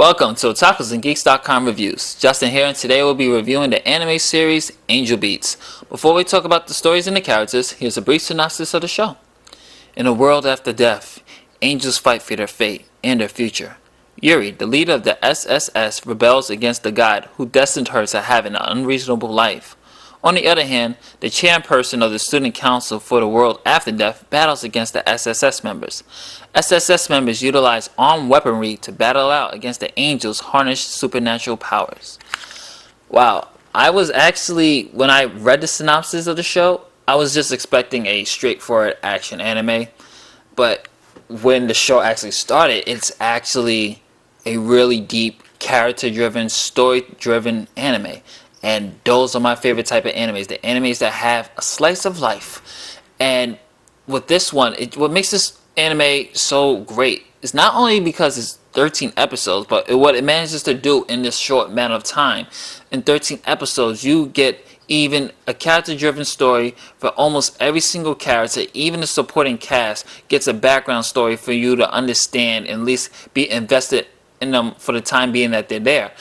Welcome to OtakusandGeeks.com Reviews. Justin here, and today we'll be reviewing the anime series Angel Beats. Before we talk about the stories and the characters, here's a brief synopsis of the show. In a world after death, angels fight for their fate and their future. Yuri, the leader of the SSS, rebels against the god who destined her to have an unreasonable life. On the other hand, the chairperson of the Student Council for the World After Death battles against the SSS members. SSS members utilize armed weaponry to battle out against the angels' harnessed supernatural powers. Wow, I was actually, when I read the synopsis of the show, I was just expecting a straightforward action anime. But when the show actually started, it's actually a really deep, character-driven, story-driven anime. And those are my favorite type of animes. The animes that have a slice of life. And with this one, what makes this anime so great is not only because it's 13 episodes, but what it manages to do in this short amount of time. In 13 episodes, you get even a character-driven story for almost every single character. Even the supporting cast gets a background story for you to understand and at least be invested in them for the time being that they're there.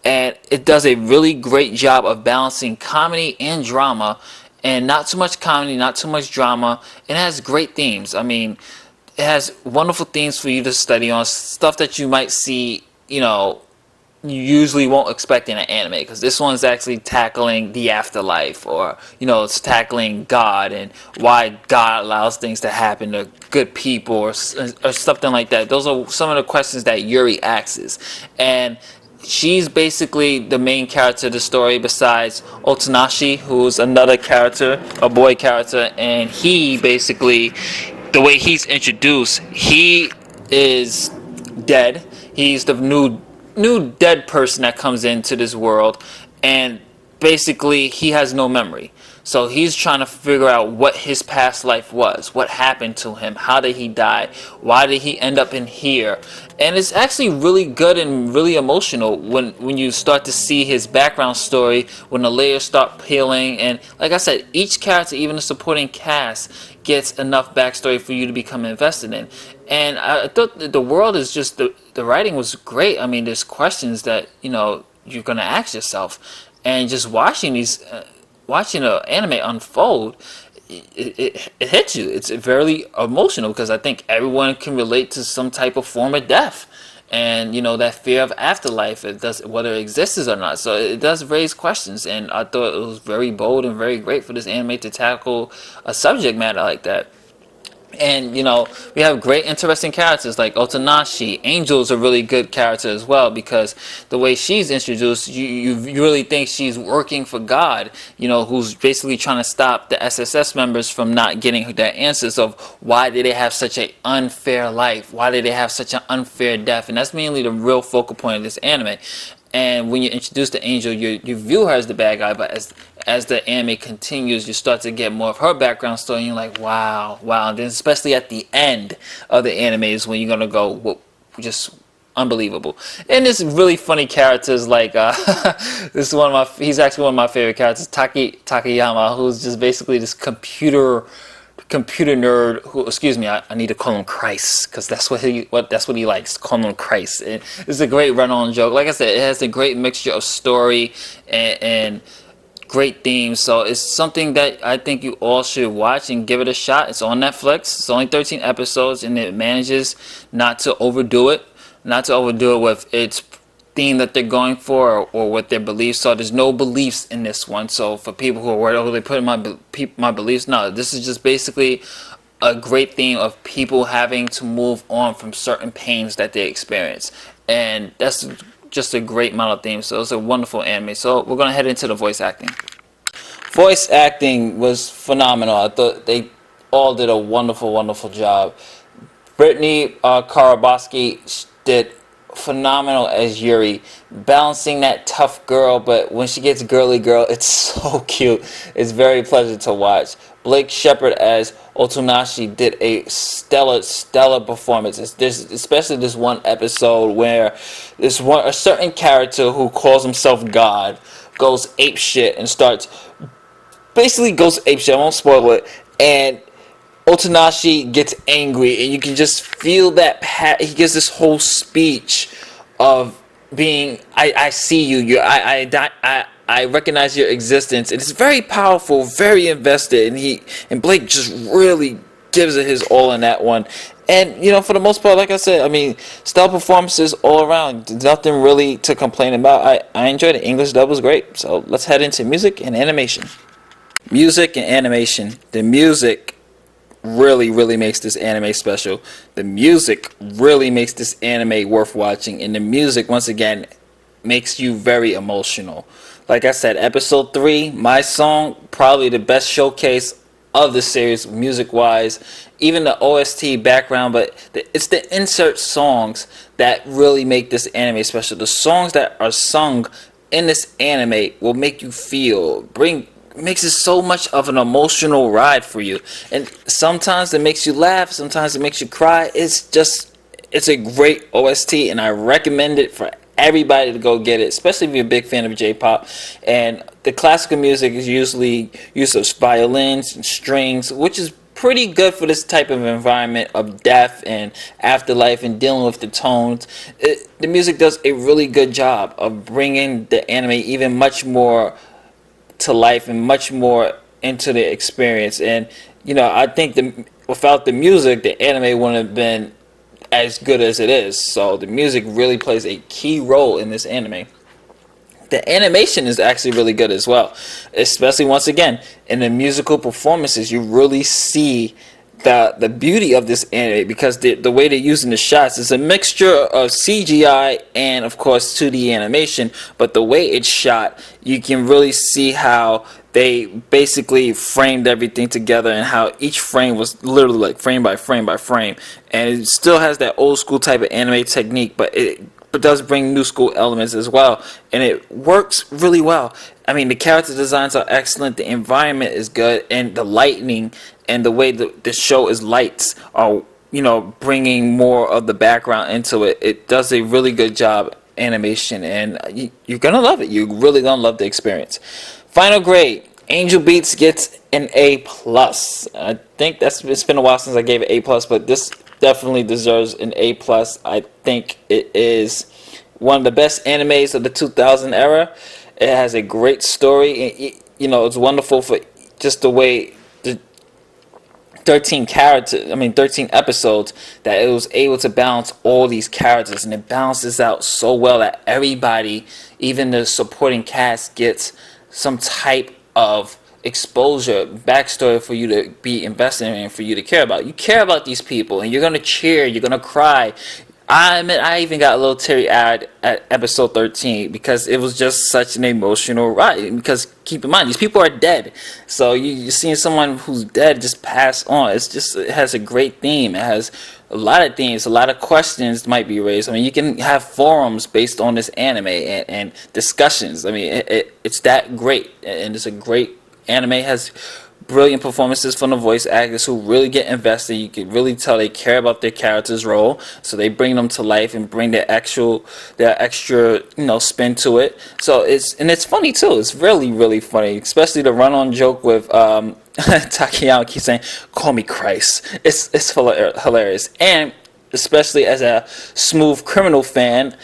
And it does a really great job of balancing comedy and drama, and not too much comedy, not too much drama. It has great themes. I mean, it has wonderful themes for you to study on, stuff that you might see, you usually won't expect in an anime, because this one's actually tackling the afterlife, or it's tackling God and why God allows things to happen to good people, or something like that. Those are some of the questions that Yuri asks, and she's basically the main character of the story besides Otonashi, who's another character, a boy character, and he basically, the way he's introduced, he is dead. He's the new dead person that comes into this world, and basically he has no memory. So he's trying to figure out what his past life was, what happened to him, how did he die, why did he end up in here. And it's actually really good and really emotional when you start to see his background story, when the layers start peeling. And like I said, each character, even the supporting cast, gets enough backstory for you to become invested in. And I thought the world is just, the writing was great. I mean, there's questions that you're going to ask yourself, and just watching these watching an anime unfold, it hits you. It's very emotional, because I think everyone can relate to some type of form of death, and that fear of afterlife, whether it exists or not. So it does raise questions, and I thought it was very bold and very great for this anime to tackle a subject matter like that. And we have great interesting characters like Otonashi. Angel's a really good character as well, because the way she's introduced, you really think she's working for God, who's basically trying to stop the SSS members from not getting their answers of why did they have such an unfair life, why did they have such an unfair death. And that's mainly the real focal point of this anime. And when you introduce the Angel, you view her as the bad guy, but as the anime continues, you start to get more of her background story, and you're like, wow. And then especially at the end of the anime is when you're going to go, well, just unbelievable. And there's really funny characters like, this is he's actually one of my favorite characters, Takayama, who's just basically this computer nerd who, excuse me, I need to call him Christ, because that's what he likes, call him Christ. And it's a great run-on joke. Like I said, it has a great mixture of story and great themes. So it's something that I think you all should watch and give it a shot. It's on Netflix. It's only 13 episodes, and it manages not to overdo it with its theme that they're going for, or what their beliefs are. There's no beliefs in this one, so for people who are worried, they put in my beliefs, no, this is just basically a great theme of people having to move on from certain pains that they experience, and that's just a great model theme. So it's a wonderful anime. So we're gonna head into the voice acting. Voice acting was phenomenal. I thought they all did a wonderful job. Brittany Karabaski did phenomenal as Yuri, balancing that tough girl, but when she gets girly girl, it's so cute. It's very pleasant to watch. Blake Shepard as Otonashi did a stellar performance. Especially this one episode where a certain character who calls himself God goes apeshit and goes apeshit. I won't spoil it. And Otonashi gets angry, and you can just feel that he gives this whole speech of being I see you, I recognize your existence, and it's very powerful, very invested, and Blake just really gives it his all in that one. And for the most part, like I said, I mean, stellar performances all around. Nothing really to complain about. I enjoyed it. English dub was great. So let's head into music and animation. Music and animation. The music really makes this anime special. The music really makes this anime worth watching, and the music once again makes you very emotional. Like I said, episode 3, my song, probably the best showcase of the series music wise. Even the OST background, but it's the insert songs that really make this anime special. The songs that are sung in this anime will make you feel, makes it so much of an emotional ride for you. And sometimes it makes you laugh, sometimes it makes you cry. It's a great OST, and I recommend it for everybody to go get it, especially if you're a big fan of J-pop. And the classical music is usually use of violins and strings, which is pretty good for this type of environment of death and afterlife and dealing with the tones. The music does a really good job of bringing the anime even much more to life and much more into the experience. And I think without the music, the anime wouldn't have been as good as it is. So the music really plays a key role in this anime. The animation is actually really good as well, especially once again in the musical performances. You really see the beauty of this anime, because the way they're using the shots is a mixture of CGI and of course 2D animation, but the way it's shot, you can really see how they basically framed everything together, and how each frame was literally like frame by frame by frame, and it still has that old school type of anime technique, but it does bring new school elements as well, and it works really well. I mean, the character designs are excellent, the environment is good, and the lighting and the way the show is lights are, bringing more of the background into it. It does a really good job animation, and you're gonna love it. You're really gonna love the experience. Final grade. Angel Beats gets an A+. I think it's been a while since I gave it A+, but this definitely deserves an A+. I think it is one of the best animes of the 2000 era. It has a great story. It's wonderful for just the way the 13 episodes, that it was able to balance all these characters, and it balances out so well that everybody, even the supporting cast, gets some type of exposure, backstory for you to be invested in and for you to care about. You care about these people, and you're gonna cheer, you're gonna cry. I admit, I even got a little teary-eyed at episode 13, because it was just such an emotional ride. Because keep in mind, these people are dead, so you're seeing someone who's dead just pass on. It has a great theme. It has a lot of themes, a lot of questions might be raised. I mean, you can have forums based on this anime and discussions. I mean, it's that great, and it's a great anime. Has brilliant performances from the voice actors who really get invested. You can really tell they care about their character's role, so they bring them to life and bring their extra spin to it. So it's funny too. It's really funny, especially the run-on joke with Takayama keeps saying, "Call me Christ." It's hilarious, and especially as a Smooth Criminal fan,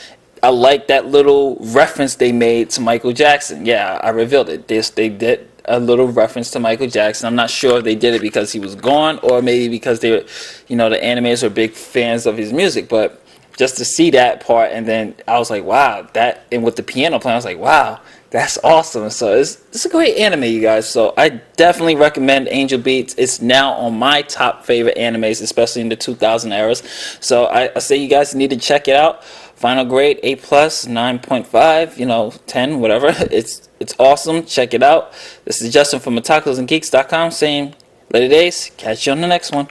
I like that little reference they made to Michael Jackson. Yeah, I revealed it. They did a little reference to Michael Jackson. I'm not sure if they did it because he was gone, or maybe because the animators are big fans of his music. But just to see that part, and then I was like, wow, and with the piano playing, I was like, wow, that's awesome. So it's a great anime, you guys. So I definitely recommend Angel Beats. It's now on my top favorite animes, especially in the 2000 eras. So I say you guys need to check it out. Final grade A+, 9.5, 10, whatever. It's awesome. Check it out. This is Justin from otakusandgeeks.com saying, later days. Catch you on the next one.